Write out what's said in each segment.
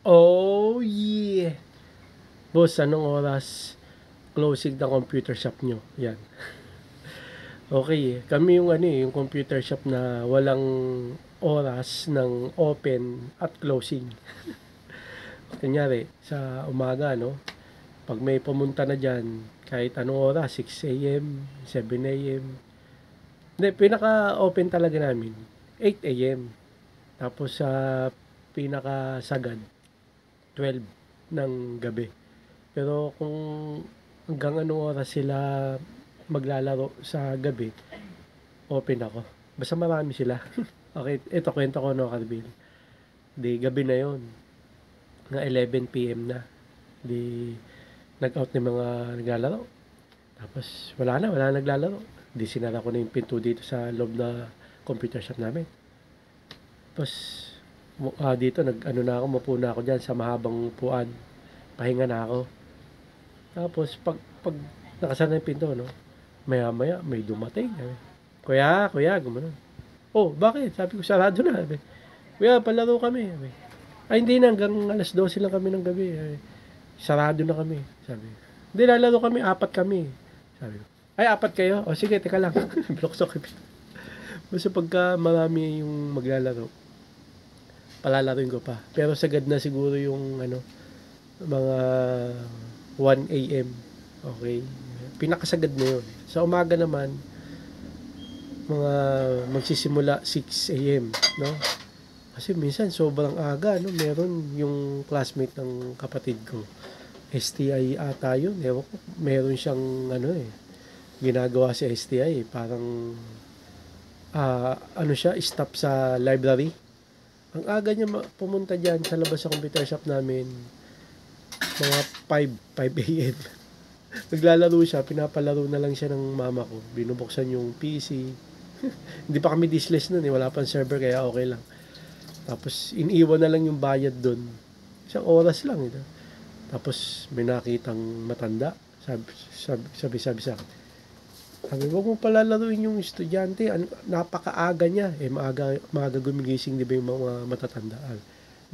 Oh, yeah. Boss, anong oras closing ng computer shop nyo? Yan. Okay eh. Kami yung yung computer shop na walang oras ng open at closing. Kunyari, sa umaga, no? Pag may pumunta na dyan, kahit anong oras, 6 a.m., 7 a.m. Hindi, pinaka-open talaga namin, 8 a.m. Tapos sa pinaka-sagad, 12 ng gabi. Pero kung hanggang anong oras sila maglalaro sa gabi, open ako. Basta marami sila. Okay, ito kwento ko no, Carbil. Di gabi na yon, nga 11 p.m. na. Di nag-out ng mga naglalaro. Tapos wala naglalaro. Di sinara ko na yung pinto dito sa loob na computer shop namin. Tapos dito nag-ano na ako, mapo na ako diyan sa mahabang upuan. Pahinga na ako. Tapos pag nakasara na yung pinto, no? Maya-maya may dumating. Sabi, kuya, gumano. Oh, bakit? Sabi ko, sarado na. Sabi, kuya, palaro kami. Sabi, ay, hindi na. Hanggang alas 12 lang kami ng gabi. Sabi, sarado na kami. Sabi, hindi, lalaro kami. 4 kami. Sabi ko, ay, 4 kayo? O, sige, teka lang. Blokso kami. Basta pagka marami yung maglalaro, palalaroin ko pa. Pero sagad na siguro yung, mga 1 a.m. Okay? Pinakasagad na yun. Sa umaga naman, mga magsisimula 6 a.m. no? Kasi minsan sobrang aga, no? Meron yung classmate ng kapatid ko. STI ata yun. Ewan ko, meron siyang ginagawa si STI. Parang siya, stop sa library. Ang aga niya pumunta dyan sa labas sa computer shop namin, mga 5 a.m. Naglalaro siya, pinapalaro na lang siya ng mama ko. Binubuksan yung PC. Hindi pa kami diskless nun eh, wala pang server kaya okay lang. Tapos iniiwan na lang yung bayad doon. Isang oras lang ito. Tapos may nakitang matanda. Sabi sa akin. Sabi, wag mo palalaruin yung estudyante. Napakaaga niya. Maaga gumigising, di ba yung mga matatanda?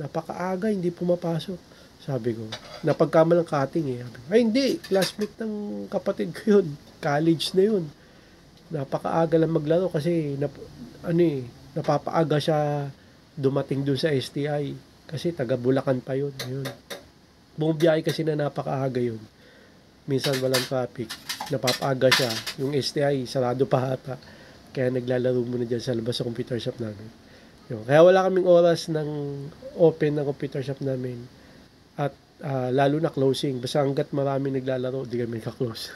Napakaaga, hindi pumapasok. Sabi ko, napagkamalang cutting eh. Ay hindi, classmate ng kapatid ko yun. College na yun. Napakaaga lang maglaro kasi napapaaga siya dumating dun sa STI. Kasi taga Bulacan pa yun. Ayun. Buong biyahe kasi na napakaaga yun. Minsan walang traffic. Napapaaga siya. Yung STI, sarado pa hata. Kaya naglalaro muna dyan sa labas sa computer shop namin. Yun. Kaya wala kaming oras ng open ng computer shop namin. At lalo na closing. Basta hanggat marami naglalaro, di kami ka-close.